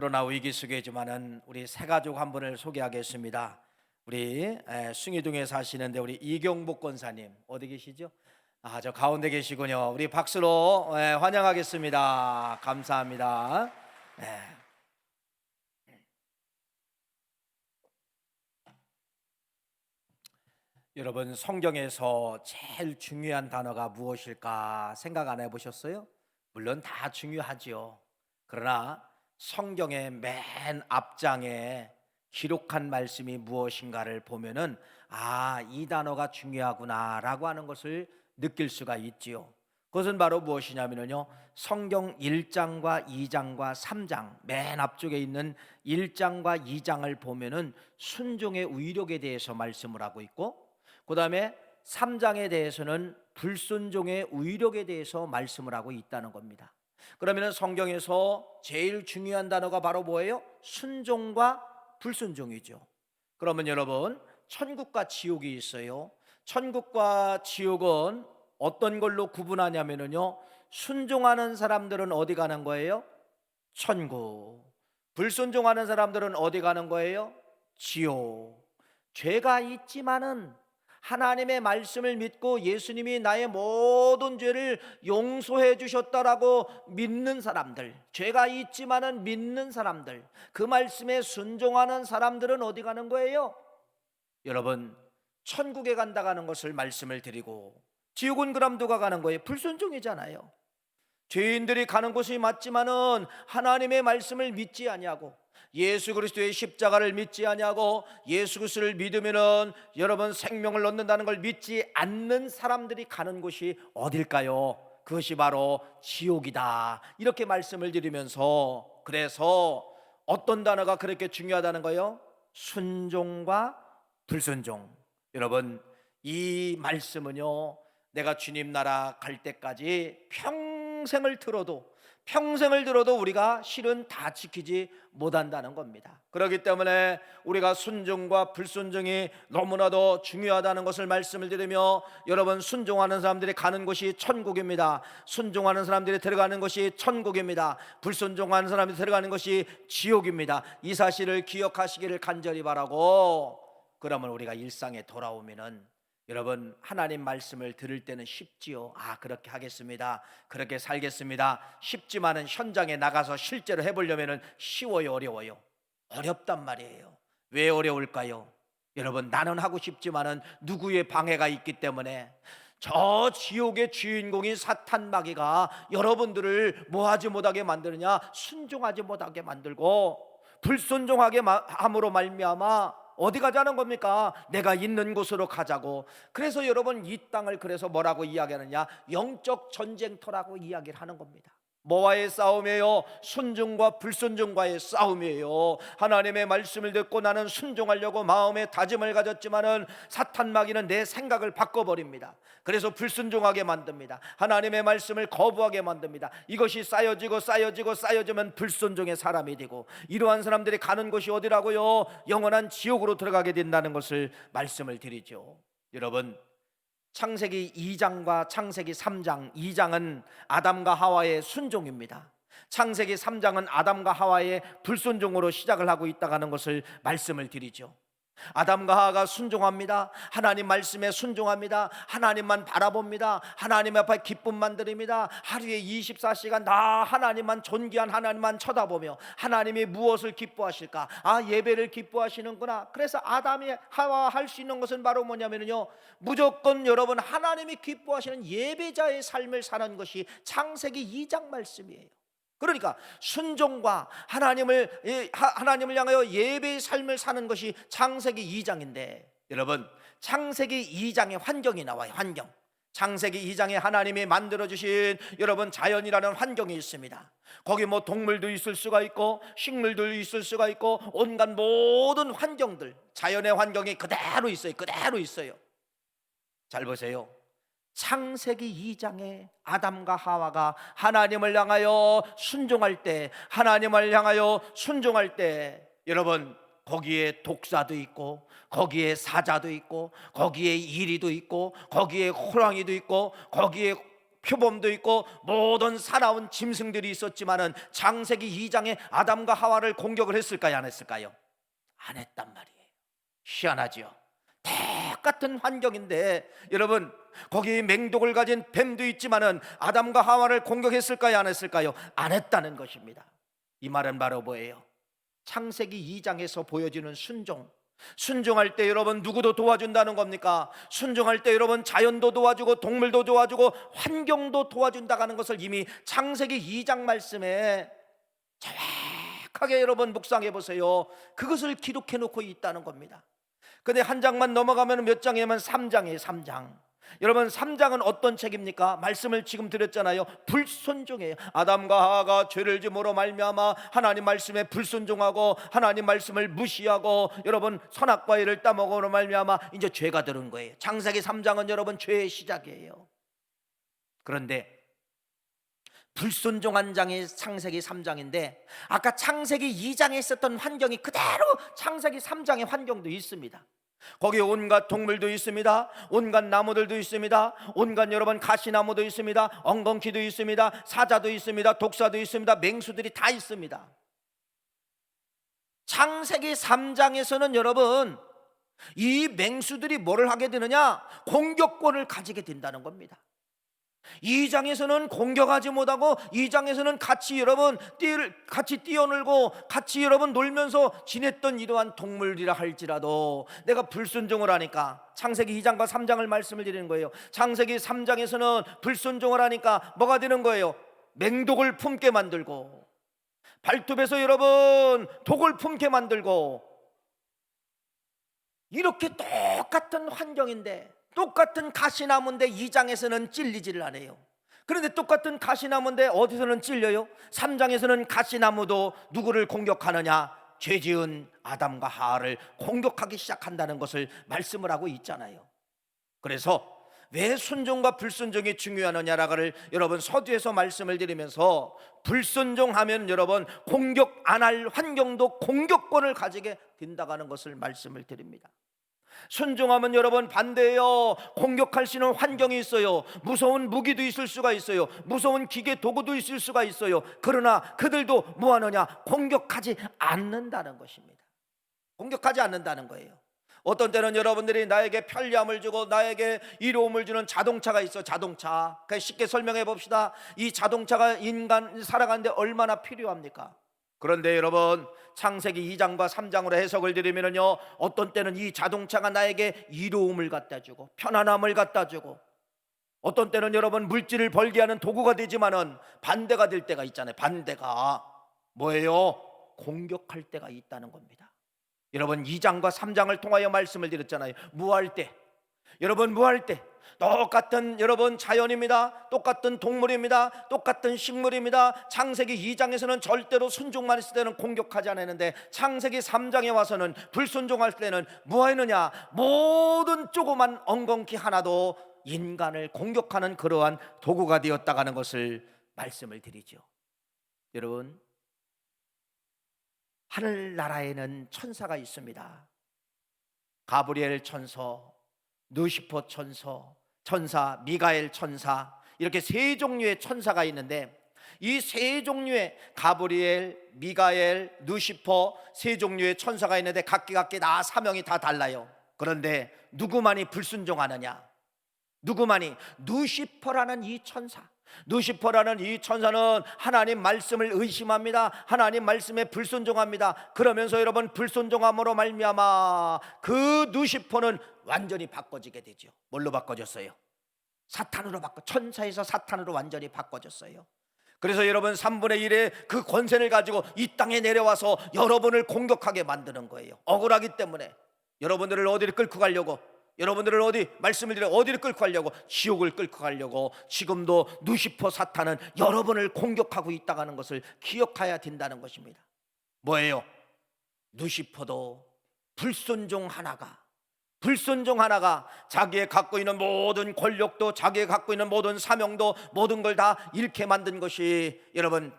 코로나 위기 속이지만은 우리 새 가족 한 분을 소개하겠습니다. 우리 숭이동에 사시는데 우리 이경복 권사님 어디 계시죠? 저 가운데 계시군요. 우리 박수로 환영하겠습니다. 감사합니다. 예. 여러분, 성경에서 제일 중요한 단어가 무엇일까 생각 안 해보셨어요? 물론 다 중요하지요. 그러나 성경의 맨 앞장에 기록한 말씀이 무엇인가를 보면은 이 단어가 중요하구나라고 하는 것을 느낄 수가 있지요. 그것은 바로 무엇이냐면요, 성경 1장과 2장과 3장 맨 앞쪽에 있는 1장과 2장을 보면은 순종의 의력에 대해서 말씀을 하고 있고, 그 다음에 3장에 대해서는 불순종의 의력에 대해서 말씀을 하고 있다는 겁니다. 그러면 성경에서 제일 중요한 단어가 바로 뭐예요? 순종과 불순종이죠. 그러면 여러분, 천국과 지옥이 있어요. 천국과 지옥은 어떤 걸로 구분하냐면요, 순종하는 사람들은 어디 가는 거예요? 천국. 불순종하는 사람들은 어디 가는 거예요? 지옥. 죄가 있지만은 하나님의 말씀을 믿고 예수님이 나의 모든 죄를 용서해 주셨다라고 믿는 사람들, 죄가 있지만은 믿는 사람들, 그 말씀에 순종하는 사람들은 어디 가는 거예요? 여러분, 천국에 간다가는 것을 말씀을 드리고, 지옥은 그럼 누가 가는 거예요? 불순종이잖아요. 죄인들이 가는 곳이 맞지만은 하나님의 말씀을 믿지 아니하고 예수 그리스도의 십자가를 믿지 아니하고 예수 그리스도를 믿으면은 여러분 생명을 얻는다는 걸 믿지 않는 사람들이 가는 곳이 어딜까요? 그것이 바로 지옥이다, 이렇게 말씀을 드리면서, 그래서 어떤 단어가 그렇게 중요하다는 거예요? 순종과 불순종. 여러분, 이 말씀은요, 내가 주님 나라 갈 때까지 평생을 들어도 우리가 실은 다 지키지 못한다는 겁니다. 그렇기 때문에 우리가 순종과 불순종이 너무나도 중요하다는 것을 말씀을 드리며, 여러분, 순종하는 사람들이 가는 곳이 천국입니다. 순종하는 사람들이 들어가는 것이 천국입니다. 불순종하는 사람들이 들어가는 것이 지옥입니다. 이 사실을 기억하시기를 간절히 바라고, 그러면 우리가 일상에 돌아오면은 여러분, 하나님 말씀을 들을 때는 쉽지요. 그렇게 하겠습니다, 그렇게 살겠습니다, 쉽지만은 현장에 나가서 실제로 해보려면 쉬워요, 어려워요? 어렵단 말이에요. 왜 어려울까요? 여러분, 나는 하고 싶지만은 누구의 방해가 있기 때문에. 저 지옥의 주인공인 사탄 마귀가 여러분들을 뭐하지 못하게 만드느냐? 순종하지 못하게 만들고, 불순종하게 함으로 말미암아 어디 가자는 겁니까? 내가 있는 곳으로 가자고. 그래서 여러분, 이 땅을 그래서 뭐라고 이야기하느냐? 영적 전쟁터라고 이야기를 하는 겁니다. 뭐와의 싸움이에요? 순종과 불순종과의 싸움이에요. 하나님의 말씀을 듣고 나는 순종하려고 마음에 다짐을 가졌지만은 사탄 마귀는 내 생각을 바꿔버립니다. 그래서 불순종하게 만듭니다. 하나님의 말씀을 거부하게 만듭니다. 이것이 쌓여지면 불순종의 사람이 되고, 이러한 사람들이 가는 곳이 어디라고요? 영원한 지옥으로 들어가게 된다는 것을 말씀을 드리죠. 여러분, 창세기 2장과 창세기 3장, 2장은 아담과 하와의 순종입니다. 창세기 3장은 아담과 하와의 불순종으로 시작을 하고 있다는 것을 말씀을 드리죠. 아담과 하와가 순종합니다. 하나님 말씀에 순종합니다. 하나님만 바라봅니다. 하나님 앞에 기쁨만 드립니다. 하루에 24시간 나 하나님만, 존귀한 하나님만 쳐다보며 하나님이 무엇을 기뻐하실까? 예배를 기뻐하시는구나. 그래서 아담이 하와 할 수 있는 것은 바로 뭐냐면요, 무조건 여러분 하나님이 기뻐하시는 예배자의 삶을 사는 것이 창세기 2장 말씀이에요. 그러니까 순종과 하나님을 향하여 예배의 삶을 사는 것이 창세기 2장인데, 여러분, 창세기 2장에 환경이 나와요. 환경. 창세기 2장에 하나님이 만들어주신 여러분 자연이라는 환경이 있습니다. 거기 뭐 동물도 있을 수가 있고 식물도 있을 수가 있고 온갖 모든 환경들, 자연의 환경이 그대로 있어요. 잘 보세요. 창세기 2장에 아담과 하와가 하나님을 향하여 순종할 때, 여러분, 거기에 독사도 있고 거기에 사자도 있고 거기에 이리도 있고 거기에 호랑이도 있고 거기에 표범도 있고 모든 살아온 짐승들이 있었지만은 창세기 2장에 아담과 하와를 공격을 했을까요? 안 했을까요? 안 했단 말이에요. 희한하죠. 똑같은 환경인데 여러분, 거기 맹독을 가진 뱀도 있지만은 아담과 하와를 공격했을까요? 안 했을까요? 안 했다는 것입니다. 이 말은 바로 뭐예요? 창세기 2장에서 보여지는 순종할 때 여러분 누구도 도와준다는 겁니까? 순종할 때 여러분 자연도 도와주고 동물도 도와주고 환경도 도와준다는 것을 이미 창세기 2장 말씀에 정확하게 여러분 묵상해 보세요. 그것을 기록해 놓고 있다는 겁니다. 근데 한 장만 넘어가면 몇 장이냐면 3장이에요. 3장. 여러분 3장은 어떤 책입니까? 말씀을 지금 드렸잖아요. 불순종이에요. 아담과 하와가 죄를 지음으로 말미암아 하나님 말씀에 불순종하고 하나님 말씀을 무시하고 여러분 선악과 과일을 따먹음으로 말미암아 이제 죄가 들은 거예요. 창세기 3장은 여러분 죄의 시작이에요. 그런데 불순종한 장이 창세기 3장인데 아까 창세기 2장에 있었던 환경이 그대로 창세기 3장의 환경도 있습니다. 거기에 온갖 동물도 있습니다. 온갖 나무들도 있습니다. 온갖 여러분 가시나무도 있습니다. 엉겅퀴도 있습니다. 사자도 있습니다. 독사도 있습니다. 맹수들이 다 있습니다. 창세기 3장에서는 여러분 이 맹수들이 뭐를 하게 되느냐? 공격권을 가지게 된다는 겁니다. 2장에서는 공격하지 못하고 2장에서는 같이 여러분 같이 뛰어놀고 같이 여러분 놀면서 지냈던 이러한 동물이라 할지라도 내가 불순종을 하니까 창세기 2장과 3장을 말씀을 드리는 거예요. 창세기 3장에서는 불순종을 하니까 뭐가 되는 거예요? 맹독을 품게 만들고 발톱에서 여러분 독을 품게 만들고 이렇게 똑같은 환경인데 똑같은 가시나무인데 2장에서는 찔리지를 않아요. 그런데 똑같은 가시나무인데 어디서는 찔려요? 3장에서는 가시나무도 누구를 공격하느냐? 죄지은 아담과 하와를 공격하기 시작한다는 것을 말씀을 하고 있잖아요. 그래서 왜 순종과 불순종이 중요하느냐라고를 여러분 서두에서 말씀을 드리면서 불순종하면 여러분 공격 안 할 환경도 공격권을 가지게 된다는 것을 말씀을 드립니다. 순종하면 여러분 반대예요. 공격할 수 있는 환경이 있어요. 무서운 무기도 있을 수가 있어요. 무서운 기계 도구도 있을 수가 있어요. 그러나 그들도 뭐하느냐? 공격하지 않는다는 것입니다. 공격하지 않는다는 거예요. 어떤 때는 여러분들이 나에게 편리함을 주고 나에게 이로움을 주는 자동차가 있어. 자동차. 쉽게 설명해 봅시다. 이 자동차가 인간 살아가는데 얼마나 필요합니까? 그런데 여러분 창세기 2장과 3장으로 해석을 드리면요, 어떤 때는 이 자동차가 나에게 이로움을 갖다 주고 편안함을 갖다 주고 어떤 때는 여러분 물질을 벌게 하는 도구가 되지만은 반대가 될 때가 있잖아요. 반대가 뭐예요? 공격할 때가 있다는 겁니다. 여러분 2장과 3장을 통하여 말씀을 드렸잖아요. 무할 때 여러분 무할 때 똑같은 여러분 자연입니다. 똑같은 동물입니다. 똑같은 식물입니다. 창세기 2장에서는 절대로 순종만 했을 때는 공격하지 않았는데 창세기 3장에 와서는 불순종할 때는 뭐하느냐? 모든 조그만 엉겅퀴 하나도 인간을 공격하는 그러한 도구가 되었다는 것을 말씀을 드리죠. 여러분 하늘나라에는 천사가 있습니다. 가브리엘 천서, 누시퍼 천사, 미가엘 천사, 이렇게 세 종류의 천사가 있는데 이 세 종류의 가브리엘, 미가엘, 누시퍼 세 종류의 천사가 있는데 각기 다 사명이 다 달라요. 그런데 누구만이 불순종하느냐? 누구만이? 누시퍼라는 이 천사, 누시퍼라는 이 천사는 하나님 말씀을 의심합니다. 하나님 말씀에 불순종합니다. 그러면서 여러분 불순종함으로 말미암아 그 누시퍼는 완전히 바꿔지게 되죠. 뭘로 바꿔졌어요? 사탄으로 천사에서 사탄으로 완전히 바꿔졌어요. 그래서 여러분 3분의 1의 그 권세를 가지고 이 땅에 내려와서 여러분을 공격하게 만드는 거예요. 억울하기 때문에 여러분들을 어디를 끌고 가려고, 여러분들을 어디를 끌고 가려고? 지옥을 끌고 가려고 지금도 누시퍼 사탄은 여러분을 공격하고 있다는 것을 기억해야 된다는 것입니다. 뭐예요? 누시퍼도 불순종 하나가 자기의 갖고 있는 모든 권력도 자기의 갖고 있는 모든 사명도 모든 걸 다 잃게 만든 것이 여러분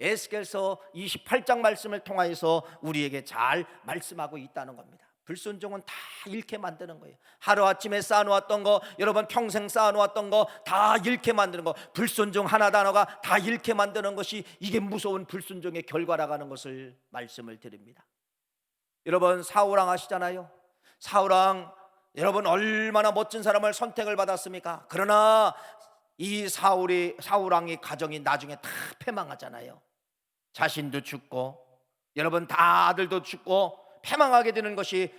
에스겔서 28장 말씀을 통하여서 우리에게 잘 말씀하고 있다는 겁니다. 불순종은 다 잃게 만드는 거예요. 하루아침에 쌓아놓았던 거, 여러분 평생 쌓아놓았던 거 다 잃게 만드는 거, 불순종 하나 단어가 다 잃게 만드는 것이 이게 무서운 불순종의 결과라는 것을 말씀을 드립니다. 여러분 사울왕 아시잖아요. 사울왕 여러분 얼마나 멋진 사람을 선택을 받았습니까? 그러나 이 사울왕의 가정이 나중에 다 패망하잖아요. 자신도 죽고 여러분 다 아들도 죽고 패망하게 되는 것이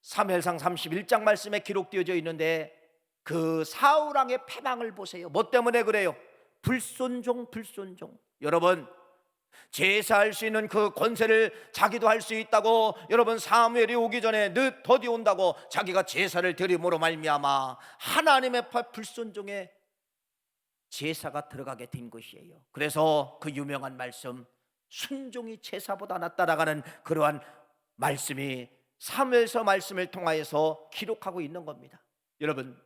사무엘상 31장 말씀에 기록되어져 있는데, 그 사울왕의 패망을 보세요. 뭐 때문에 그래요? 불순종. 여러분 제사할 수 있는 그 권세를 자기도 할 수 있다고, 여러분 사무엘이 오기 전에 늦 더디 온다고 자기가 제사를 드림으로 말미암아 하나님의 불순종에 제사가 들어가게 된 것이에요. 그래서 그 유명한 말씀, 순종이 제사보다 낫다라는 그러한 말씀이 사무엘서 말씀을 통하여서 기록하고 있는 겁니다. 여러분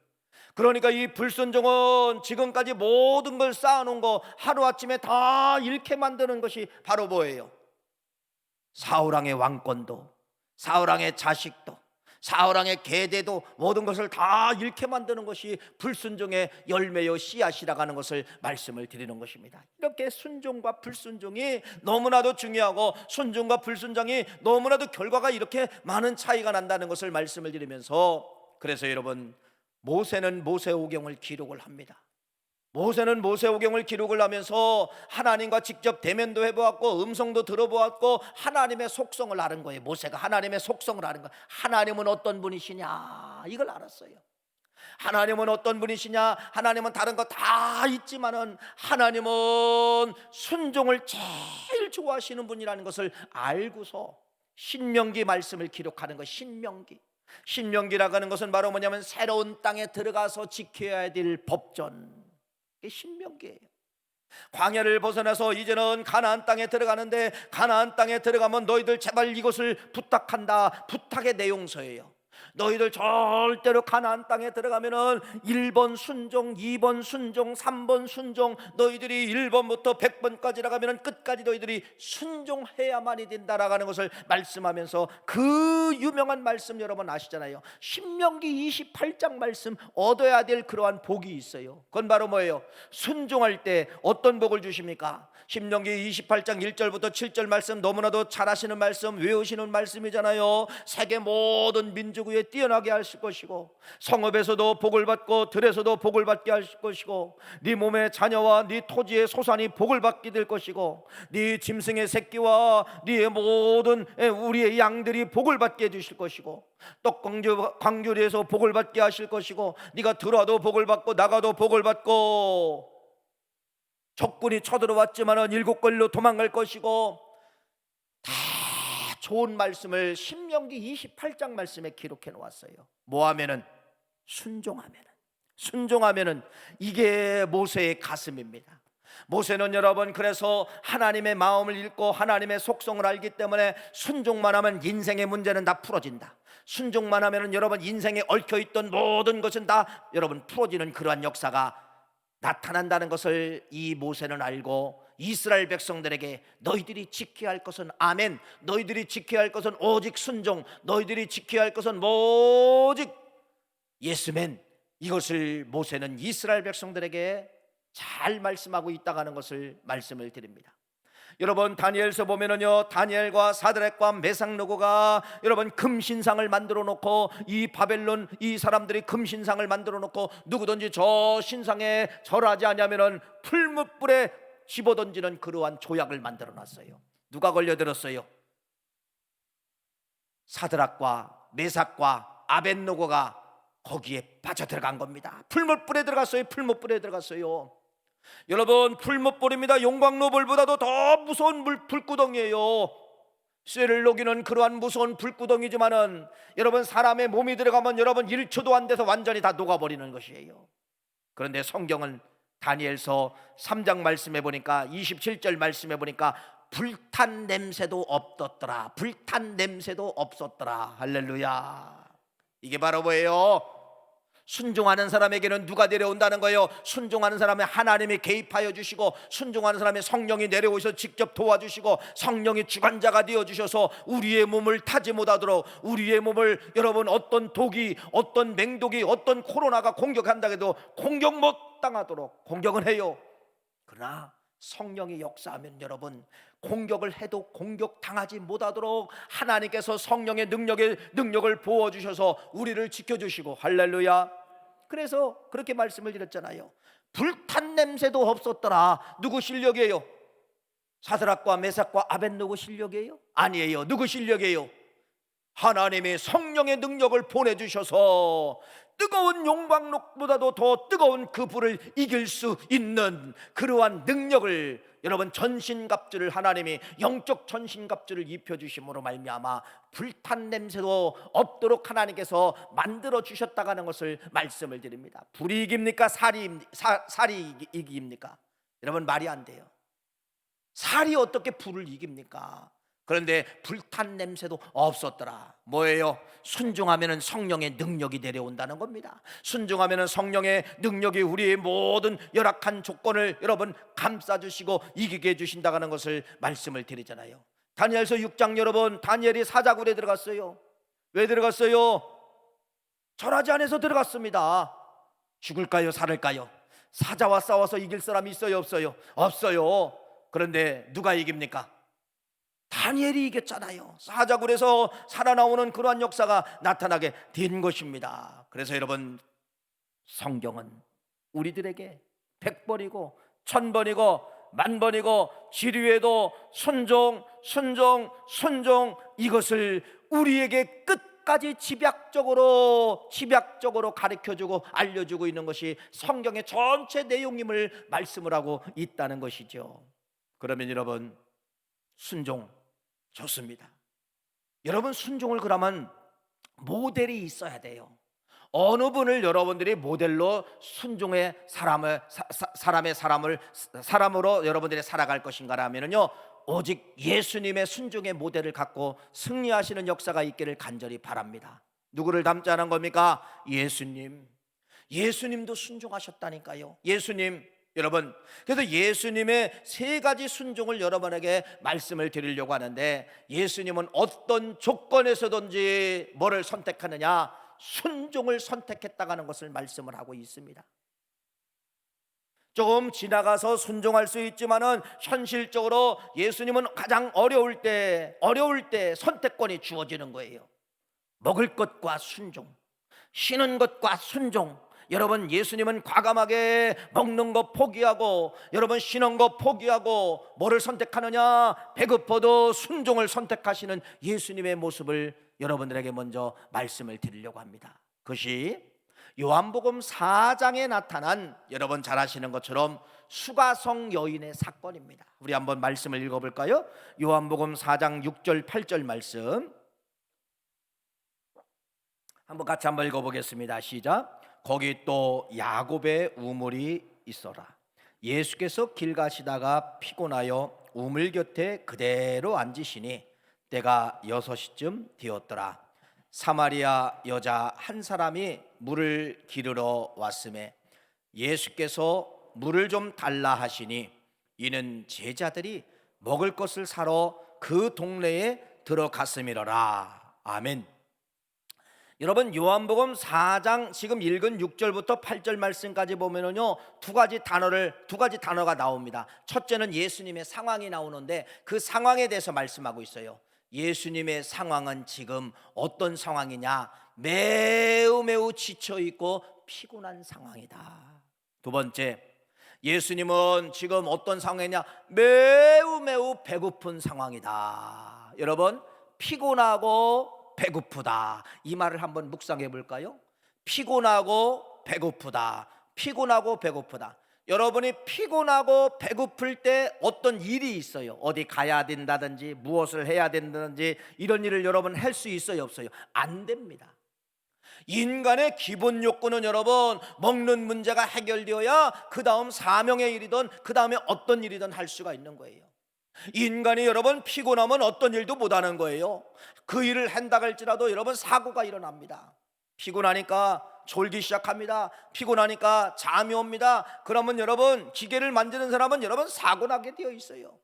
그러니까 이 불순종은 지금까지 모든 걸 쌓아놓은 거 하루아침에 다 잃게 만드는 것이 바로 뭐예요? 사울왕의 왕권도, 사울왕의 자식도, 사울왕의 계대도, 모든 것을 다 잃게 만드는 것이 불순종의 열매요 씨앗이라고 하는 것을 말씀을 드리는 것입니다. 이렇게 순종과 불순종이 너무나도 중요하고, 순종과 불순종이 너무나도 결과가 이렇게 많은 차이가 난다는 것을 말씀을 드리면서, 그래서 여러분 모세는 모세오경을 기록을 합니다. 모세는 모세오경을 기록을 하면서 하나님과 직접 대면도 해보았고 음성도 들어보았고 하나님의 속성을 아는 거예요. 모세가 하나님의 속성을 아는 거예요. 하나님은 어떤 분이시냐 이걸 알았어요. 하나님은 어떤 분이시냐, 하나님은 다른 거 다 있지만은 하나님은 순종을 제일 좋아하시는 분이라는 것을 알고서 신명기 말씀을 기록하는 것. 신명기라고 하는 것은 바로 뭐냐면 새로운 땅에 들어가서 지켜야 될 법전, 이게 신명기예요. 광야를 벗어나서 이제는 가나안 땅에 들어가는데, 가나안 땅에 들어가면 너희들 제발 이것을 부탁한다, 부탁의 내용서예요. 너희들 절대로 가나안 땅에 들어가면은 1번 순종, 2번 순종, 3번 순종, 너희들이 1번부터 100번까지 나가면은 끝까지 너희들이 순종해야만이 된다라고 하는 것을 말씀하면서, 그 유명한 말씀 여러분 아시잖아요. 신명기 28장 말씀 얻어야 될 그러한 복이 있어요. 그건 바로 뭐예요? 순종할 때 어떤 복을 주십니까? 신명기 28장 1절부터 7절 말씀 너무나도 잘 아시는 말씀, 외우시는 말씀이잖아요. 세계 모든 민족 위에 뛰어나게 하실 것이고, 성읍에서도 복을 받고 들에서도 복을 받게 하실 것이고, 네 몸의 자녀와 네 토지의 소산이 복을 받게 될 것이고, 네 짐승의 새끼와 네 모든 우리의 양들이 복을 받게 해주실 것이고, 떡광주리에서 복을 받게 하실 것이고, 네가 들어와도 복을 받고 나가도 복을 받고, 적군이 쳐들어왔지만은 7걸로 도망갈 것이고, 다 좋은 말씀을 신명기 28장 말씀에 기록해 놓았어요. 뭐하면은? 순종하면은 이게 모세의 가슴입니다. 모세는 여러분 그래서 하나님의 마음을 읽고 하나님의 속성을 알기 때문에 순종만 하면 인생의 문제는 다 풀어진다. 순종만 하면은 여러분 인생에 얽혀있던 모든 것은 다 여러분 풀어지는 그러한 역사가 나타난다는 것을 이 모세는 알고, 이스라엘 백성들에게 너희들이 지켜야 할 것은 아멘, 너희들이 지켜야 할 것은 오직 순종, 너희들이 지켜야 할 것은 오직 예스맨, 이것을 모세는 이스라엘 백성들에게 잘 말씀하고 있다는 것을 말씀을 드립니다. 여러분 다니엘서 보면은요, 다니엘과 사드락과 메삭느고가 여러분 금신상을 만들어 놓고, 이 바벨론 이 사람들이 금신상을 만들어 놓고 누구든지 저 신상에 절하지 않으면은 풀무불에 집어던지는 그러한 조약을 만들어 놨어요. 누가 걸려들었어요? 사드락과 메삭과 아벳느고가 거기에 빠져들어간 겁니다. 풀무불에 들어갔어요. 여러분 풀무불입니다. 용광로불보다도 더 무서운 불구덩이에요. 쇠를 녹이는 그러한 무서운 불구덩이지만은 여러분 사람의 몸이 들어가면 여러분 1초도 안 돼서 완전히 다 녹아버리는 것이에요. 그런데 성경은 다니엘서 3장 말씀해 보니까 27절 말씀해 보니까 불탄 냄새도 없었더라. 할렐루야. 이게 바로 뭐예요? 순종하는 사람에게는 누가 내려온다는 거예요? 순종하는 사람의 하나님이 개입하여 주시고, 순종하는 사람의 성령이 내려오셔서 직접 도와주시고, 성령이 주관자가 되어주셔서 우리의 몸을 타지 못하도록, 우리의 몸을 여러분 어떤 독이, 어떤 맹독이, 어떤 코로나가 공격한다 해도 공격 못 당하도록 공격은 해요. 그러나 성령이 역사하면 여러분 공격을 해도 공격 당하지 못하도록 하나님께서 성령의 능력을 부어주셔서 우리를 지켜주시고, 할렐루야. 그래서 그렇게 말씀을 드렸잖아요. 불탄 냄새도 없었더라. 누구 실력이에요? 사드락과 메삭과 아벳느고 실력이에요? 아니에요. 누구 실력이에요? 하나님의 성령의 능력을 보내주셔서 뜨거운 용광로보다도 더 뜨거운 그 불을 이길 수 있는 그러한 능력을, 여러분 전신갑주를, 하나님이 영적 전신갑주를 입혀주심으로 말미암아 불탄 냄새도 없도록 하나님께서 만들어 주셨다고 하는 것을 말씀을 드립니다. 불이 이깁니까? 살이 이깁니까? 여러분 말이 안 돼요. 살이 어떻게 불을 이깁니까? 그런데 불탄 냄새도 없었더라. 뭐예요? 순종하면 성령의 능력이 내려온다는 겁니다. 순종하면 성령의 능력이 우리의 모든 열악한 조건을 여러분 감싸주시고 이기게 해주신다고 하는 것을 말씀을 드리잖아요. 다니엘서 6장 여러분, 다니엘이 사자굴에 들어갔어요. 왜 들어갔어요? 절하지 안에서 들어갔습니다. 죽을까요? 살을까요? 사자와 싸워서 이길 사람이 있어요? 없어요? 없어요. 그런데 누가 이깁니까? 다니엘이 이겼잖아요. 사자굴에서 살아나오는 그러한 역사가 나타나게 된 것입니다. 그래서 여러분 성경은 우리들에게 100번이고 1000번이고 10,000번이고 지류에도 순종 이것을 우리에게 끝까지 집약적으로 가르쳐주고 알려주고 있는 것이 성경의 전체 내용임을 말씀을 하고 있다는 것이죠. 그러면 여러분 순종 좋습니다. 여러분 순종을 그러면 모델이 있어야 돼요. 어느 분을 여러분들이 모델로 순종의 사람으로 여러분들이 살아갈 것인가라면요, 오직 예수님의 순종의 모델을 갖고 승리하시는 역사가 있기를 간절히 바랍니다. 누구를 닮자는 겁니까? 예수님도 순종하셨다니까요. 예수님, 여러분, 그래서 예수님의 세 가지 순종을 여러분에게 말씀을 드리려고 하는데, 예수님은 어떤 조건에서든지 뭐를 선택하느냐? 순종을 선택했다고 하는 것을 말씀을 하고 있습니다. 조금 지나가서 순종할 수 있지만은 현실적으로 예수님은 가장 어려울 때 선택권이 주어지는 거예요. 먹을 것과 순종, 쉬는 것과 순종. 여러분 예수님은 과감하게 먹는 거 포기하고, 여러분 쉬는 거 포기하고, 뭐를 선택하느냐? 배고파도 순종을 선택하시는 예수님의 모습을 여러분들에게 먼저 말씀을 드리려고 합니다. 그것이 요한복음 4장에 나타난, 여러분 잘 아시는 것처럼 수가성 여인의 사건입니다. 우리 한번 말씀을 읽어볼까요? 요한복음 4장 6절 8절 말씀 한번 같이 한번 읽어보겠습니다. 시작. 거기 또 야곱의 우물이 있어라. 예수께서 길 가시다가 피곤하여 우물 곁에 그대로 앉으시니 때가 6시쯤 되었더라. 사마리아 여자 한 사람이 물을 기르러 왔음에 예수께서 물을 좀 달라 하시니, 이는 제자들이 먹을 것을 사러 그 동네에 들어갔음이로라. 아멘. 여러분 요한복음 4장 지금 읽은 6절부터 8절 말씀까지 보면은요, 두 가지 단어가 나옵니다. 첫째는 예수님의 상황이 나오는데 그 상황에 대해서 말씀하고 있어요. 예수님의 상황은 지금 어떤 상황이냐? 매우 지쳐 있고 피곤한 상황이다. 두 번째, 예수님은 지금 어떤 상황이냐? 매우 배고픈 상황이다. 여러분, 피곤하고 배고프다, 이 말을 한번 묵상해 볼까요? 피곤하고 배고프다. 여러분이 피곤하고 배고플 때 어떤 일이 있어요. 어디 가야 된다든지 무엇을 해야 된다든지 이런 일을 여러분 할 수 있어요? 없어요? 안 됩니다. 인간의 기본 욕구는 여러분 먹는 문제가 해결되어야 그 다음 사명의 일이든 그 다음에 어떤 일이든 할 수가 있는 거예요. 인간이 여러분 피곤하면 어떤 일도 못하는 거예요. 그 일을 한다 할지라도 여러분 사고가 일어납니다. 피곤하니까 졸기 시작합니다. 피곤하니까 잠이 옵니다. 그러면 여러분, 기계를 만드는 사람은 여러분 사고 나게 되어 있어요.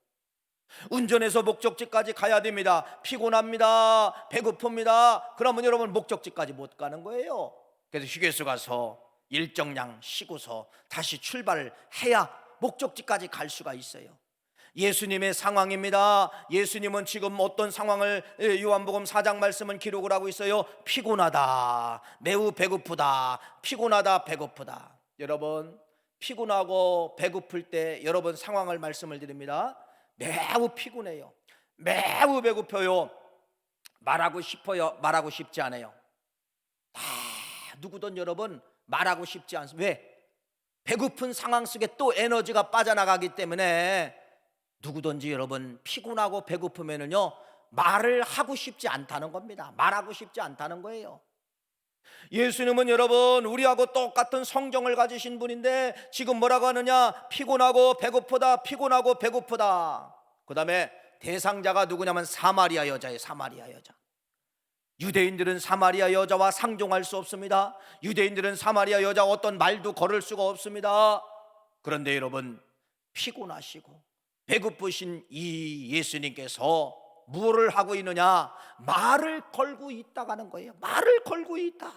운전해서 목적지까지 가야 됩니다. 피곤합니다. 배고픕니다. 그러면 여러분 목적지까지 못 가는 거예요. 그래서 휴게소 가서 일정량 쉬고서 다시 출발을 해야 목적지까지 갈 수가 있어요. 예수님의 상황입니다. 예수님은 지금 어떤 상황을 요한복음 4장 말씀은 기록을 하고 있어요. 피곤하다, 매우 배고프다, 피곤하다, 배고프다. 여러분, 피곤하고 배고플 때 여러분 상황을 말씀을 드립니다. 매우 피곤해요. 매우 배고파요. 말하고 싶어요. 말하고 싶지 않아요. 누구든 여러분 말하고 싶지 않습니다. 왜? 배고픈 상황 속에 또 에너지가 빠져나가기 때문에 누구든지 여러분 피곤하고 배고프면은요 말을 하고 싶지 않다는 겁니다. 말하고 싶지 않다는 거예요. 예수님은 여러분 우리하고 똑같은 성정을 가지신 분인데 지금 뭐라고 하느냐? 피곤하고 배고프다, 피곤하고 배고프다. 그 다음에 대상자가 누구냐면 사마리아 여자예요. 사마리아 여자. 유대인들은 사마리아 여자와 상종할 수 없습니다. 유대인들은 사마리아 여자 어떤 말도 걸을 수가 없습니다. 그런데 여러분 피곤하시고 배고프신 이 예수님께서 무엇을 하고 있느냐? 말을 걸고 있다가는 거예요. 말을 걸고 있다.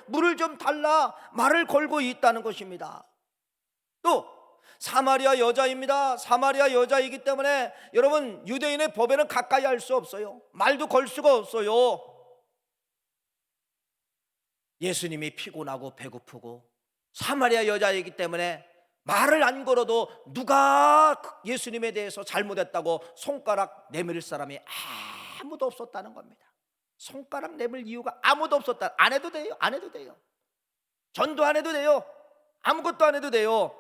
물을 좀 달라. 말을 걸고 있다는 것입니다. 또 사마리아 여자입니다. 사마리아 여자이기 때문에 여러분 유대인의 법에는 가까이 할 수 없어요. 말도 걸 수가 없어요. 예수님이 피곤하고 배고프고 사마리아 여자이기 때문에 말을 안 걸어도 누가 예수님에 대해서 잘못했다고 손가락 내밀 사람이 아무도 없었다는 겁니다. 손가락 내밀 이유가 아무도 없었다. 안 해도 돼요. 안 해도 돼요. 전도 안 해도 돼요. 아무것도 안 해도 돼요.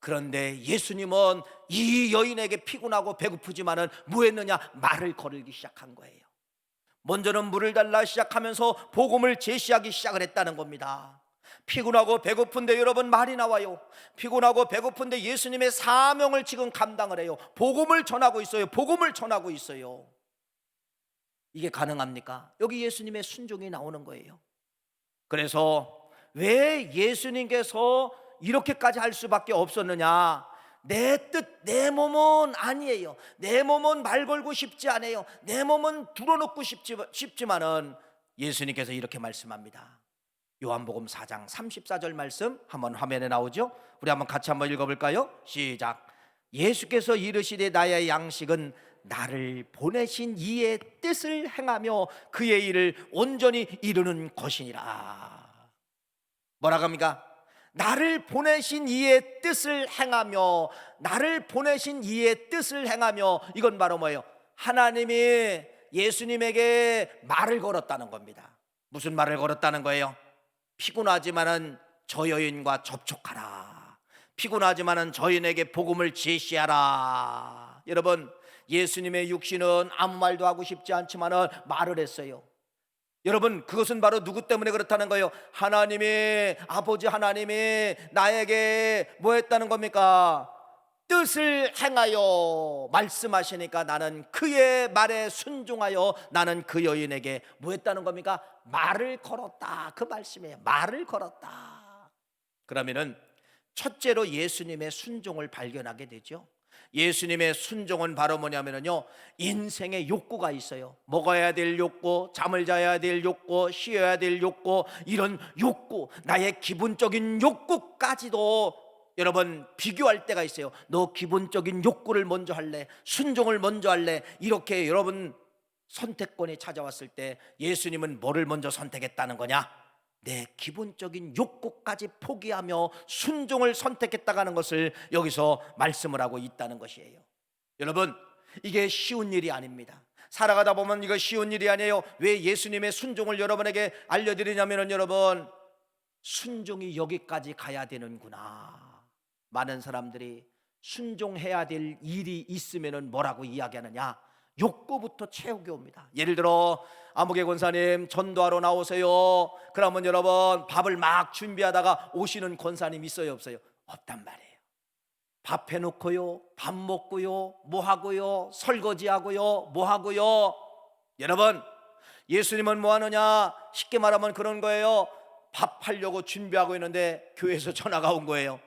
그런데 예수님은 이 여인에게 피곤하고 배고프지만은 뭐 했느냐? 말을 걸기 시작한 거예요. 먼저는 물을 달라 시작하면서 복음을 제시하기 시작을 했다는 겁니다. 피곤하고 배고픈데 여러분 말이 나와요. 피곤하고 배고픈데 예수님의 사명을 지금 감당을 해요. 복음을 전하고 있어요. 복음을 전하고 있어요. 이게 가능합니까? 여기 예수님의 순종이 나오는 거예요. 그래서 왜 예수님께서 이렇게까지 할 수밖에 없었느냐? 내 뜻, 내 몸은 아니에요. 내 몸은 말 걸고 싶지 않아요. 내 몸은 들어놓고 싶지만은 예수님께서 이렇게 말씀합니다. 요한복음 4장 34절 말씀 한번 화면에 나오죠? 우리 한번 같이 한번 읽어볼까요? 시작. 예수께서 이르시되 나의 양식은 나를 보내신 이의 뜻을 행하며 그의 일을 온전히 이루는 것이니라. 뭐라고 합니까? 나를 보내신 이의 뜻을 행하며, 나를 보내신 이의 뜻을 행하며, 이건 바로 뭐예요? 하나님이 예수님에게 말을 걸었다는 겁니다. 무슨 말을 걸었다는 거예요? 피곤하지만은 저 여인과 접촉하라. 피곤하지만은 저 여인에게 복음을 제시하라. 여러분, 예수님의 육신은 아무 말도 하고 싶지 않지만은 말을 했어요. 여러분, 그것은 바로 누구 때문에 그렇다는 거예요? 하나님이, 아버지 하나님이 나에게 뭐 했다는 겁니까? 뜻을 행하여 말씀하시니까 나는 그의 말에 순종하여 나는 그 여인에게 뭐 했다는 겁니까? 말을 걸었다. 그 말씀이에요. 말을 걸었다. 그러면은 첫째로 예수님의 순종을 발견하게 되죠. 예수님의 순종은 바로 뭐냐면요, 인생의 욕구가 있어요. 먹어야 될 욕구, 잠을 자야 될 욕구, 쉬어야 될 욕구, 이런 욕구, 나의 기본적인 욕구까지도 여러분 비교할 때가 있어요. 너 기본적인 욕구를 먼저 할래? 순종을 먼저 할래? 이렇게 여러분 선택권이 찾아왔을 때 예수님은 뭐를 먼저 선택했다는 거냐? 내 기본적인 욕구까지 포기하며 순종을 선택했다는 것을 여기서 말씀을 하고 있다는 것이에요. 여러분, 이게 쉬운 일이 아닙니다. 살아가다 보면 이거 쉬운 일이 아니에요. 왜 예수님의 순종을 여러분에게 알려드리냐면, 여러분, 순종이 여기까지 가야 되는구나. 많은 사람들이 순종해야 될 일이 있으면 뭐라고 이야기하느냐? 욕구부터 채우게 옵니다. 예를 들어 아무개 권사님 전도하러 나오세요. 그러면 여러분 밥을 막 준비하다가 오시는 권사님 있어요, 없어요? 없단 말이에요. 밥 해놓고요, 밥 먹고요, 뭐 하고요, 설거지하고요, 뭐 하고요. 여러분, 예수님은 뭐 하느냐? 쉽게 말하면 그런 거예요. 밥 하려고 준비하고 있는데 교회에서 전화가 온 거예요.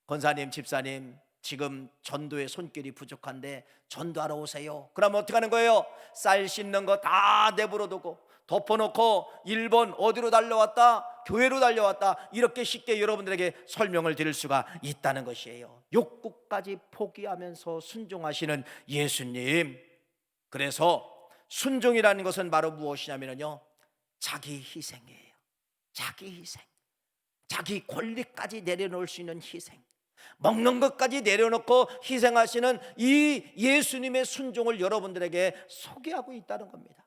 권사님, 집사님, 지금 전도에 손길이 부족한데 전도하러 오세요. 그러면 어떻게 하는 거예요? 쌀 씻는 거 다 내버려두고 덮어놓고 일본 어디로 달려왔다? 교회로 달려왔다. 이렇게 쉽게 여러분들에게 설명을 드릴 수가 있다는 것이에요. 욕구까지 포기하면서 순종하시는 예수님. 그래서 순종이라는 것은 바로 무엇이냐면요, 자기 희생이에요. 자기 희생, 자기 권리까지 내려놓을 수 있는 희생, 먹는 것까지 내려놓고 희생하시는 이 예수님의 순종을 여러분들에게 소개하고 있다는 겁니다.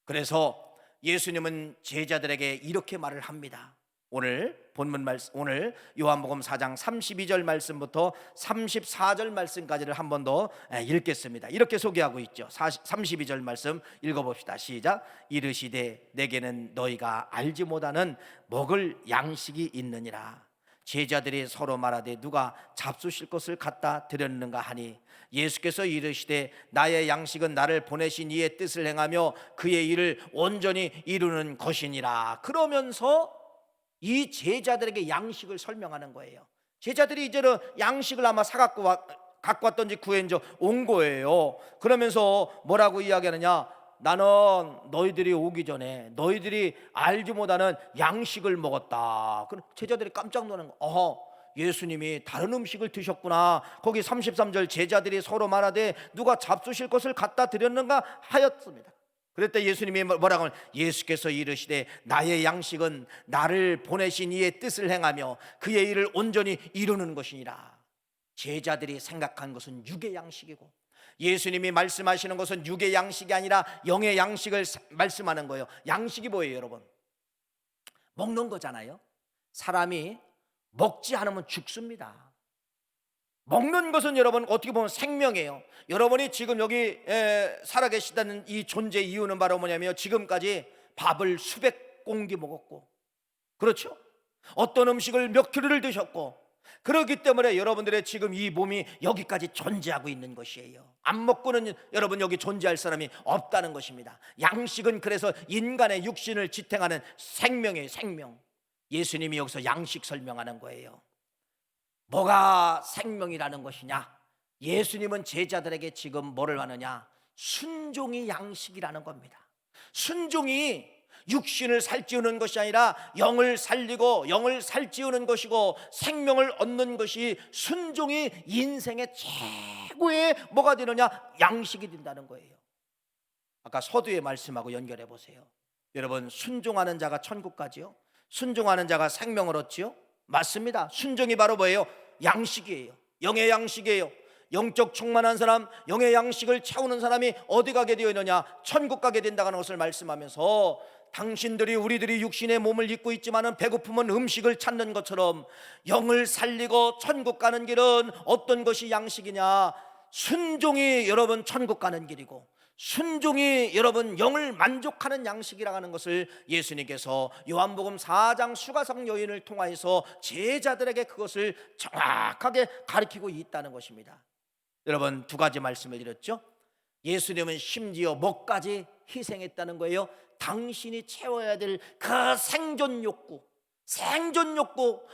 그래서 예수님은 제자들에게 이렇게 말을 합니다. 오늘 본문 말씀, 오늘 요한복음 4장 32절 말씀부터 34절 말씀까지를 한 번 더 읽겠습니다. 이렇게 소개하고 있죠. 32절 말씀 읽어봅시다. 시작. 이르시되 내게는 너희가 알지 못하는 먹을 양식이 있느니라. 제자들이 서로 말하되 누가 잡수실 것을 갖다 드렸는가 하니 예수께서 이르시되 나의 양식은 나를 보내신 이의 뜻을 행하며 그의 일을 온전히 이루는 것이니라. 그러면서 이 제자들에게 양식을 설명하는 거예요. 제자들이 이제는 양식을 아마 사갖고 갖고 왔던지 구해져 온 거예요. 그러면서 뭐라고 이야기하느냐, 나는 너희들이 오기 전에 너희들이 알지 못하는 양식을 먹었다. 그럼 제자들이 깜짝 놀란 거. 예수님이 다른 음식을 드셨구나. 거기 33절 제자들이 서로 말하되 누가 잡수실 것을 갖다 드렸는가 하였습니다. 그랬더니 예수님이 뭐라고 하면 예수께서 이르시되 나의 양식은 나를 보내신 이의 뜻을 행하며 그의 일을 온전히 이루는 것이니라. 제자들이 생각한 것은 육의 양식이고 예수님이 말씀하시는 것은 육의 양식이 아니라 영의 양식을 말씀하는 거예요. 양식이 뭐예요, 여러분? 먹는 거잖아요. 사람이 먹지 않으면 죽습니다. 먹는 것은 여러분 어떻게 보면 생명이에요. 여러분이 지금 여기 살아계시다는 이 존재 이유는 바로 뭐냐면 지금까지 밥을 수백 공기 먹었고, 그렇죠? 어떤 음식을 몇 킬로를 드셨고, 그렇기 때문에 여러분들의 지금 이 몸이 여기까지 존재하고 있는 것이에요. 안 먹고는 여러분 여기 존재할 사람이 없다는 것입니다. 양식은 그래서 인간의 육신을 지탱하는 생명이에요. 생명. 예수님이 여기서 양식 설명하는 거예요. 뭐가 생명이라는 것이냐? 예수님은 제자들에게 지금 뭐를 하느냐? 순종이 양식이라는 겁니다. 순종이 육신을 살찌우는 것이 아니라 영을 살리고 영을 살찌우는 것이고 생명을 얻는 것이, 순종이 인생의 최고의 뭐가 되느냐? 양식이 된다는 거예요. 아까 서두의 말씀하고 연결해 보세요. 여러분, 순종하는 자가 천국 가지요? 순종하는 자가 생명을 얻지요? 맞습니다. 순종이 바로 뭐예요? 양식이에요. 영의 양식이에요. 영적 충만한 사람, 영의 양식을 채우는 사람이 어디 가게 되어 있느냐? 천국 가게 된다는 것을 말씀하면서, 당신들이 우리들이 육신의 몸을 입고 있지만은 배고픔은 음식을 찾는 것처럼 영을 살리고 천국 가는 길은 어떤 것이 양식이냐? 순종이 여러분 천국 가는 길이고, 순종이 여러분 영을 만족하는 양식이라고 하는 것을 예수님께서 요한복음 4장 수가성 여인을 통하여서 제자들에게 그것을 정확하게 가르치고 있다는 것입니다. 여러분, 두 가지 말씀을 드렸죠. 예수님은 심지어 뭐까지 희생했다는 거예요? 당신이 채워야 될 그 생존 욕구,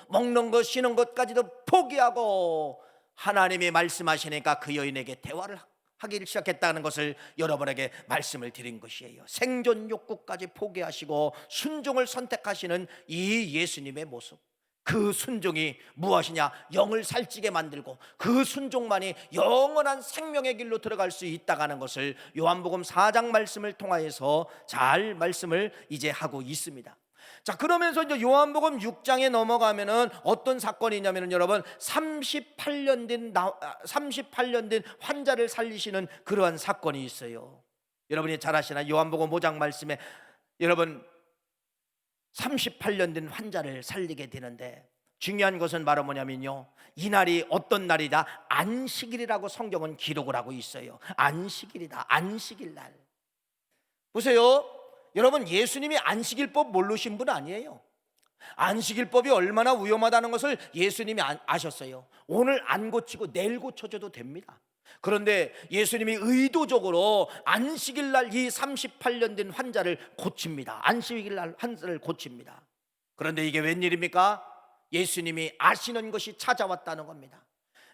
먹는 것, 쉬는 것까지도 포기하고 하나님이 말씀하시니까 그 여인에게 대화를 하기를 시작했다는 것을 여러분에게 말씀을 드린 것이에요. 생존 욕구까지 포기하시고 순종을 선택하시는 이 예수님의 모습, 그 순종이 무엇이냐? 영을 살찌게 만들고 그 순종만이 영원한 생명의 길로 들어갈 수 있다는 것을 요한복음 4장 말씀을 통하여서 잘 말씀을 이제 하고 있습니다. 자, 그러면서 이제 요한복음 6장에 넘어가면은 어떤 사건이 있냐면은 여러분 38년 된 환자를 살리시는 그러한 사건이 있어요. 여러분이 잘 아시나? 요한복음 5장 말씀에 여러분 38년 된 환자를 살리게 되는데, 중요한 것은 바로 뭐냐면요, 이 날이 어떤 날이다? 안식일이라고 성경은 기록을 하고 있어요. 안식일이다. 안식일 날. 보세요, 여러분, 예수님이 안식일법 모르신 분 아니에요. 안식일법이 얼마나 위험하다는 것을 예수님이 아셨어요. 오늘 안 고치고 내일 고쳐줘도 됩니다. 그런데 예수님이 의도적으로 안식일 날 이 38년 된 환자를 고칩니다. 안식일 날 환자를 고칩니다. 그런데 이게 웬일입니까? 예수님이 아시는 것이 찾아왔다는 겁니다.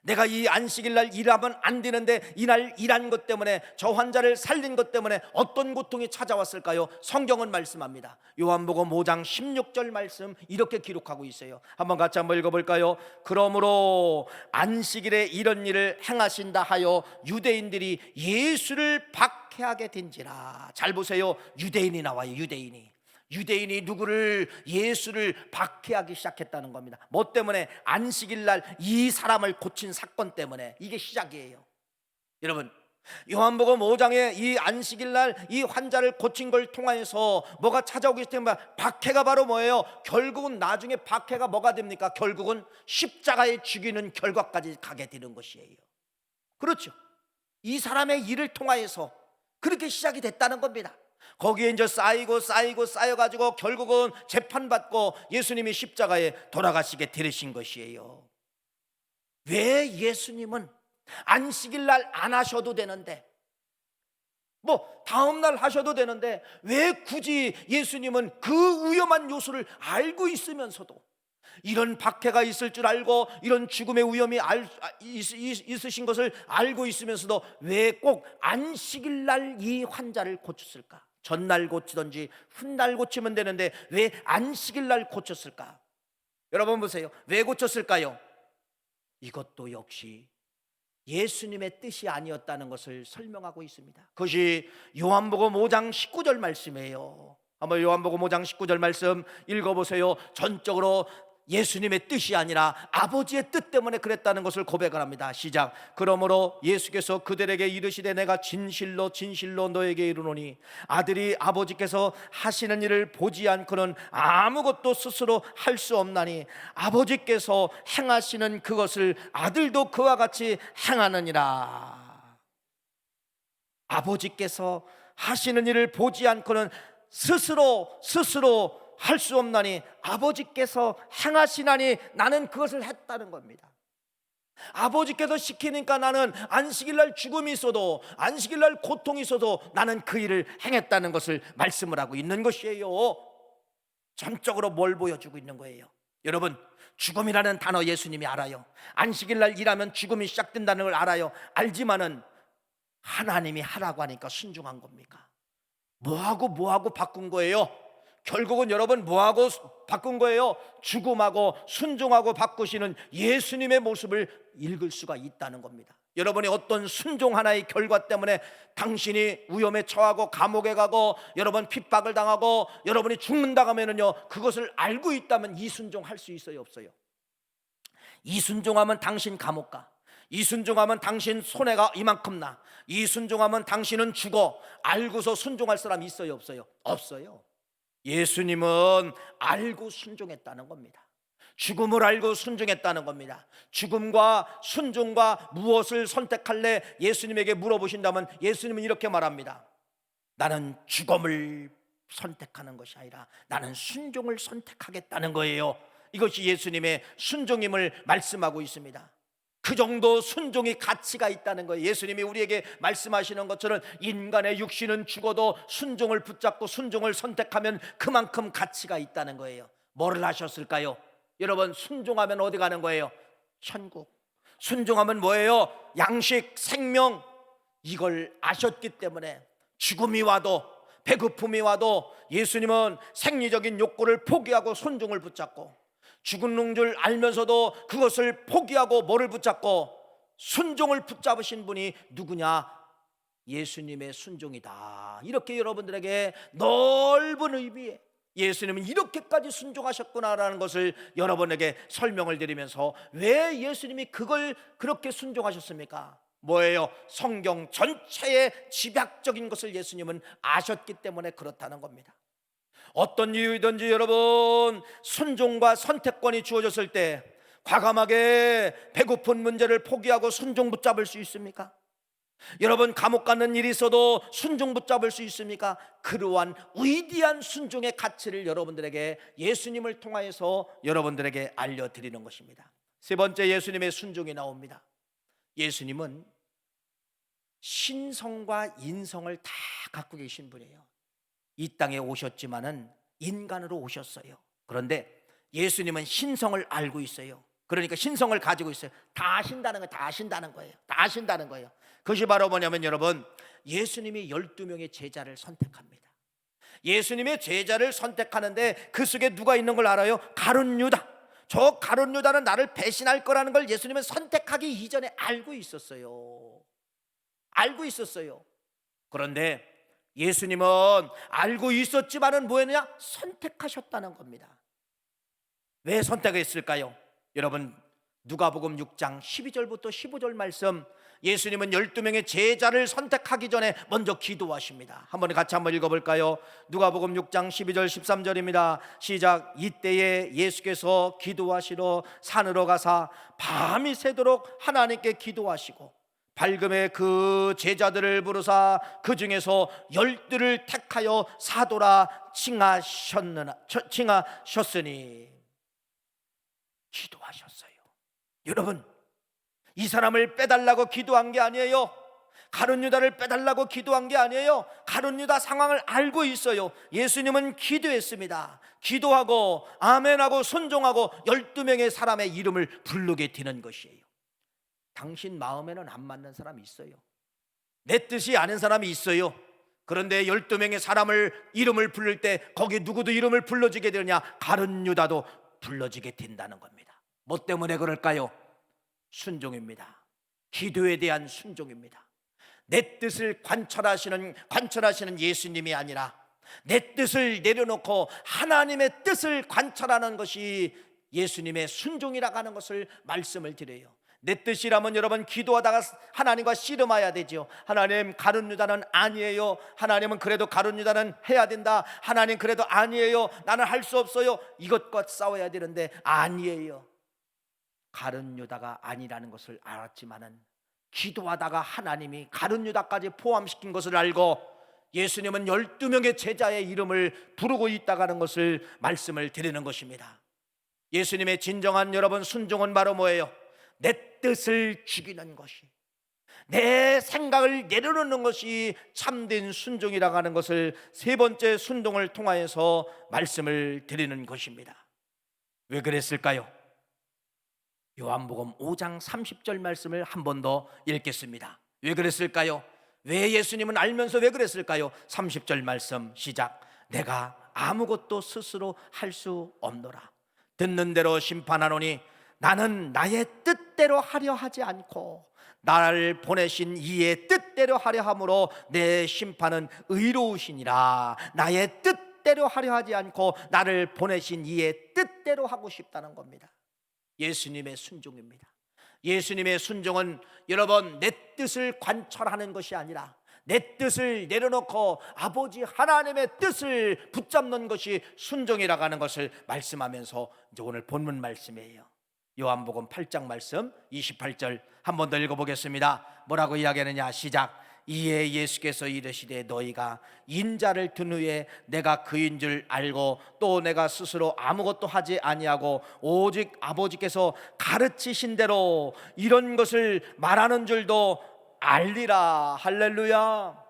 내가 이 안식일 날 일하면 안 되는데 이날 일한 것 때문에, 저 환자를 살린 것 때문에 어떤 고통이 찾아왔을까요? 성경은 말씀합니다. 요한복음 5장 16절 말씀 이렇게 기록하고 있어요. 한번 같이 한번 읽어볼까요? 그러므로 안식일에 이런 일을 행하신다 하여 유대인들이 예수를 박해하게 된지라. 잘 보세요. 유대인이 나와요. 유대인이 누구를? 예수를 박해하기 시작했다는 겁니다. 뭐 때문에? 안식일 날 이 사람을 고친 사건 때문에. 이게 시작이에요. 여러분, 요한복음 5장에 이 안식일 날 이 환자를 고친 걸 통하여서 뭐가 찾아오기 때문에 박해가 바로 뭐예요? 결국은 나중에 박해가 뭐가 됩니까? 결국은 십자가에 죽이는 결과까지 가게 되는 것이에요. 그렇죠. 이 사람의 일을 통하여서 그렇게 시작이 됐다는 겁니다. 거기에 이제 쌓여가지고 결국은 재판받고 예수님이 십자가에 돌아가시게 되신 것이에요. 왜 예수님은 안식일 날 안 하셔도 되는데, 뭐 다음날 하셔도 되는데, 왜 굳이 예수님은 그 위험한 요소를 알고 있으면서도, 이런 박해가 있을 줄 알고 이런 죽음의 위험이 있으신 것을 알고 있으면서도 왜 꼭 안식일 날 이 환자를 고쳤을까? 전날 고치든지 훗날 고치면 되는데 왜 안식일 날 고쳤을까? 여러분 보세요. 왜 고쳤을까요? 이것도 역시 예수님의 뜻이 아니었다는 것을 설명하고 있습니다. 그것이 요한복음 5장 19절 말씀이에요. 한번 요한복음 5장 19절 말씀 읽어보세요. 전적으로 예수님의 뜻이 아니라 아버지의 뜻 때문에 그랬다는 것을 고백을 합니다. 시작. 그러므로 예수께서 그들에게 이르시되 내가 진실로 진실로 너에게 이르노니 아들이 아버지께서 하시는 일을 보지 않고는 아무것도 스스로 할 수 없나니 아버지께서 행하시는 그것을 아들도 그와 같이 행하느니라. 아버지께서 하시는 일을 보지 않고는 스스로 할 수 없나니 아버지께서 행하시나니 나는 그것을 했다는 겁니다. 아버지께서 시키니까 나는 안식일날 죽음이 있어도, 안식일날 고통이 있어도 나는 그 일을 행했다는 것을 말씀을 하고 있는 것이에요. 전적으로 뭘 보여주고 있는 거예요? 여러분, 죽음이라는 단어 예수님이 알아요. 안식일날 일하면 죽음이 시작된다는 걸 알아요. 알지만은 하나님이 하라고 하니까 순종한 겁니까? 뭐하고 바꾼 거예요? 결국은 여러분 뭐하고 바꾼 거예요? 죽음하고 순종하고 바꾸시는 예수님의 모습을 읽을 수가 있다는 겁니다. 여러분이 어떤 순종 하나의 결과 때문에 당신이 위험에 처하고 감옥에 가고 여러분 핍박을 당하고 여러분이 죽는다고 하면요, 그것을 알고 있다면 이순종할 수 있어요, 없어요? 이순종하면 당신 감옥 가. 이순종하면 당신 손해가 이만큼 나. 이순종하면 당신은 죽어. 알고서 순종할 사람 있어요, 없어요? 없어요. 예수님은 알고 순종했다는 겁니다. 죽음을 알고 순종했다는 겁니다. 죽음과 순종과 무엇을 선택할래? 예수님에게 물어보신다면 예수님은 이렇게 말합니다. 나는 죽음을 선택하는 것이 아니라 나는 순종을 선택하겠다는 거예요. 이것이 예수님의 순종임을 말씀하고 있습니다. 그 정도 순종이 가치가 있다는 거예요. 예수님이 우리에게 말씀하시는 것처럼 인간의 육신은 죽어도 순종을 붙잡고 순종을 선택하면 그만큼 가치가 있다는 거예요. 뭐를 하셨을까요? 여러분, 순종하면 어디 가는 거예요? 천국. 순종하면 뭐예요? 양식, 생명. 이걸 아셨기 때문에 죽음이 와도 배고픔이 와도 예수님은 생리적인 욕구를 포기하고 순종을 붙잡고, 죽는 줄 알면서도 그것을 포기하고 뭐를 붙잡고? 순종을 붙잡으신 분이 누구냐? 예수님의 순종이다. 이렇게 여러분들에게 넓은 의미에 예수님은 이렇게까지 순종하셨구나라는 것을 여러분에게 설명을 드리면서, 왜 예수님이 그걸 그렇게 순종하셨습니까? 뭐예요? 성경 전체의 집약적인 것을 예수님은 아셨기 때문에 그렇다는 겁니다. 어떤 이유이든지 여러분, 순종과 선택권이 주어졌을 때 과감하게 배고픈 문제를 포기하고 순종 붙잡을 수 있습니까? 여러분, 감옥 가는 일이 있어도 순종 붙잡을 수 있습니까? 그러한 위대한 순종의 가치를 여러분들에게 예수님을 통하여서 여러분들에게 알려드리는 것입니다. 세 번째, 예수님의 순종이 나옵니다. 예수님은 신성과 인성을 다 갖고 계신 분이에요. 이 땅에 오셨지만은 인간으로 오셨어요. 그런데 예수님은 신성을 알고 있어요. 그러니까 신성을 가지고 있어요. 다 아신다는 거예요. 다 아신다는 거예요. 다 아신다는 거예요. 그것이 바로 뭐냐면 여러분, 예수님이 12명의 제자를 선택합니다. 예수님의 제자를 선택하는데 그 속에 누가 있는 걸 알아요? 가룟 유다. 저 가룟 유다는 나를 배신할 거라는 걸 예수님은 선택하기 이전에 알고 있었어요. 알고 있었어요. 그런데 예수님은 알고 있었지만은 뭐였느냐? 선택하셨다는 겁니다. 왜 선택했을까요? 여러분, 누가복음 6장 12절부터 15절 말씀, 예수님은 12명의 제자를 선택하기 전에 먼저 기도하십니다. 같이 한번 읽어볼까요? 누가복음 6장 12절 13절입니다. 시작. 이때에 예수께서 기도하시러 산으로 가사 밤이 새도록 하나님께 기도하시고 밝음에 그 제자들을 부르사 그 중에서 12를 택하여 사도라 칭하셨으니 기도하셨어요. 여러분, 이 사람을 빼달라고 기도한 게 아니에요. 가룟 유다를 빼달라고 기도한 게 아니에요. 가룟 유다 상황을 알고 있어요. 예수님은 기도했습니다. 기도하고 아멘하고 순종하고 12명의 사람의 이름을 부르게 되는 것이에요. 당신 마음에는 안 맞는 사람이 있어요. 내 뜻이 아닌 사람이 있어요. 그런데 12명의 사람을 이름을 부를 때 거기 누구도 이름을 불러지게 되느냐? 가룟 유다도 불러지게 된다는 겁니다. 뭐 때문에 그럴까요? 순종입니다. 기도에 대한 순종입니다. 내 뜻을 관철하시는 예수님이 아니라 내 뜻을 내려놓고 하나님의 뜻을 관철하는 것이 예수님의 순종이라고 하는 것을 말씀을 드려요. 내 뜻이라면 여러분, 기도하다가 하나님과 씨름해야 되죠. 하나님, 가룟 유다는 아니에요. 하나님은 그래도 가룟 유다는 해야 된다. 하나님, 그래도 아니에요. 나는 할 수 없어요. 이것과 싸워야 되는데 아니에요. 가룟 유다가 아니라는 것을 알았지만은 기도하다가 하나님이 가룟 유다까지 포함시킨 것을 알고 예수님은 12명의 제자의 이름을 부르고 있다는 것을 말씀을 드리는 것입니다. 예수님의 진정한 여러분 순종은 바로 뭐예요? 내 뜻을 죽이는 것이, 내 생각을 내려놓는 것이 참된 순종이라고 하는 것을 세 번째 순종을 통하여서 말씀을 드리는 것입니다. 왜 그랬을까요? 요한복음 5장 30절 말씀을 한 번 더 읽겠습니다. 왜 그랬을까요? 왜 예수님은 알면서 왜 그랬을까요? 30절 말씀 시작. 내가 아무것도 스스로 할 수 없노라. 듣는 대로 심판하노니 나는 나의 뜻대로 하려 하지 않고 나를 보내신 이의 뜻대로 하려 함으로 내 심판은 의로우시니라. 나의 뜻대로 하려 하지 않고 나를 보내신 이의 뜻대로 하고 싶다는 겁니다. 예수님의 순종입니다. 예수님의 순종은 여러분, 내 뜻을 관철하는 것이 아니라 내 뜻을 내려놓고 아버지 하나님의 뜻을 붙잡는 것이 순종이라고 하는 것을 말씀하면서 이제 오늘 본문 말씀이에요. 요한복음 8장 말씀 28절 한 번 더 읽어보겠습니다. 뭐라고 이야기하느냐? 시작. 이에 예수께서 이르시되 너희가 인자를 든 후에 내가 그인 줄 알고 또 내가 스스로 아무것도 하지 아니하고 오직 아버지께서 가르치신 대로 이런 것을 말하는 줄도 알리라. 할렐루야.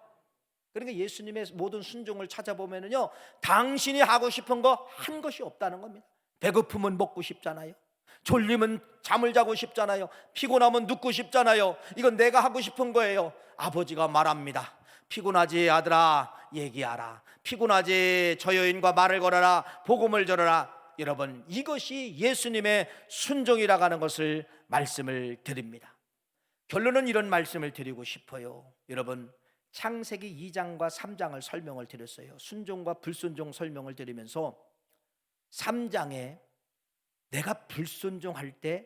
그러니까 예수님의 모든 순종을 찾아보면요, 당신이 하고 싶은 거 한 것이 없다는 겁니다. 배고프면 먹고 싶잖아요. 졸리면 잠을 자고 싶잖아요. 피곤하면 눕고 싶잖아요. 이건 내가 하고 싶은 거예요. 아버지가 말합니다. 피곤하지 아들아 얘기하라. 피곤하지 저 여인과 말을 걸어라. 복음을 전하라. 여러분, 이것이 예수님의 순종이라고 하는 것을 말씀을 드립니다. 결론은 이런 말씀을 드리고 싶어요. 여러분, 창세기 2장과 3장을 설명을 드렸어요. 순종과 불순종 설명을 드리면서 3장에 내가 불순종할 때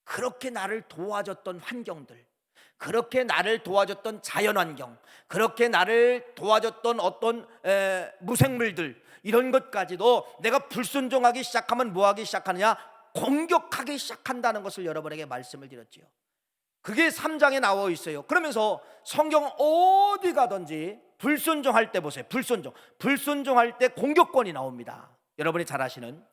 그렇게 나를 도와줬던 환경들, 그렇게 나를 도와줬던 자연환경, 그렇게 나를 도와줬던 어떤 무생물들, 이런 것까지도 내가 불순종하기 시작하면 뭐하기 시작하느냐? 공격하기 시작한다는 것을 여러분에게 말씀을 드렸죠. 그게 3장에 나와 있어요. 그러면서 성경 어디 가든지 불순종할 때 보세요. 불순종할 때 공격권이 나옵니다. 여러분이 잘 아시는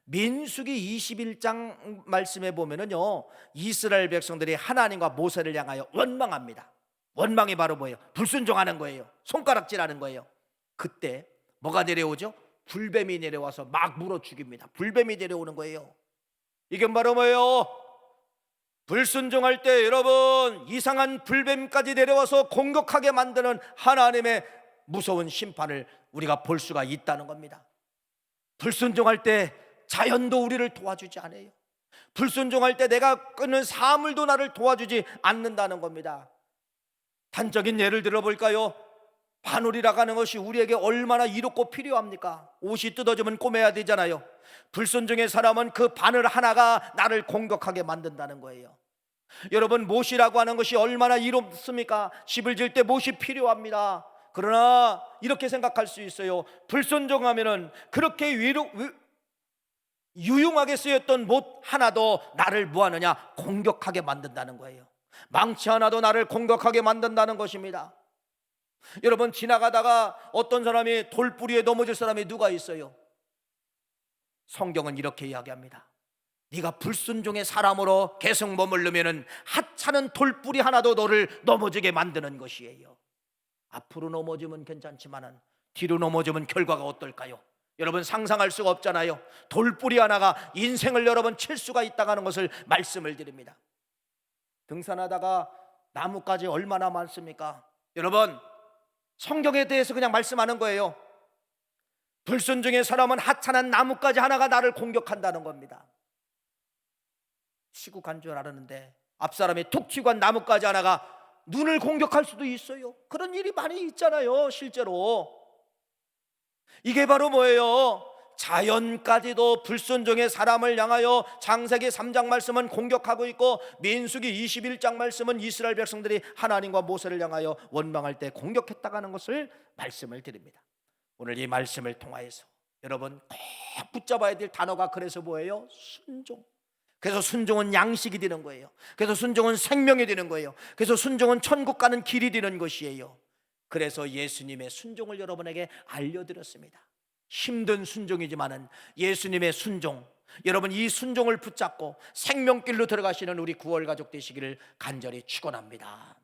민수기 21장 말씀에 보면은요, 이스라엘 백성들이 하나님과 모세를 향하여 원망합니다. 원망이 바로 뭐예요? 불순종하는 거예요. 손가락질하는 거예요. 그때 뭐가 내려오죠? 불뱀이 내려와서 막 물어 죽입니다. 불뱀이 내려오는 거예요. 이게 바로 뭐예요? 불순종할 때 여러분 이상한 불뱀까지 내려와서 공격하게 만드는 하나님의 무서운 심판을 우리가 볼 수가 있다는 겁니다. 불순종할 때 자연도 우리를 도와주지 않아요. 불순종할 때 내가 끊는 사물도 나를 도와주지 않는다는 겁니다. 단적인 예를 들어볼까요? 바늘이라고 하는 것이 우리에게 얼마나 이롭고 필요합니까? 옷이 뜯어지면 꼬매야 되잖아요. 불순종의 사람은 그 바늘 하나가 나를 공격하게 만든다는 거예요. 여러분, 못이라고 하는 것이 얼마나 이롭습니까? 집을 지을 때 못이 필요합니다. 그러나 이렇게 생각할 수 있어요. 불순종하면은 그렇게 유용하게 쓰였던 못 하나도 나를 뭐하느냐? 공격하게 만든다는 거예요. 망치 하나도 나를 공격하게 만든다는 것입니다. 여러분, 지나가다가 어떤 사람이 돌뿌리에 넘어질 사람이 누가 있어요? 성경은 이렇게 이야기합니다. 네가 불순종의 사람으로 계속 머물르면은 하찮은 돌뿌리 하나도 너를 넘어지게 만드는 것이에요. 앞으로 넘어지면 괜찮지만은 뒤로 넘어지면 결과가 어떨까요? 여러분, 상상할 수가 없잖아요. 돌뿌리 하나가 인생을 여러분 칠 수가 있다는 것을 말씀을 드립니다. 등산하다가 나뭇가지 얼마나 많습니까? 여러분, 성경에 대해서 그냥 말씀하는 거예요. 불순종의 사람은 하찮은 나뭇가지 하나가 나를 공격한다는 겁니다. 치고 간 줄 알았는데 앞사람이 툭 치고 간 나뭇가지 하나가 눈을 공격할 수도 있어요. 그런 일이 많이 있잖아요, 실제로. 이게 바로 뭐예요? 자연까지도 불순종의 사람을 향하여 창세기 3장 말씀은 공격하고 있고, 민수기 21장 말씀은 이스라엘 백성들이 하나님과 모세를 향하여 원망할 때 공격했다고 하는 것을 말씀을 드립니다. 오늘 이 말씀을 통하여서 여러분 꼭 붙잡아야 될 단어가 그래서 뭐예요? 순종. 그래서 순종은 양식이 되는 거예요. 그래서 순종은 생명이 되는 거예요. 그래서 순종은 천국 가는 길이 되는 것이에요. 그래서 예수님의 순종을 여러분에게 알려드렸습니다. 힘든 순종이지만은 예수님의 순종, 여러분 이 순종을 붙잡고 생명길로 들어가시는 우리 9월 가족 되시기를 간절히 축원합니다.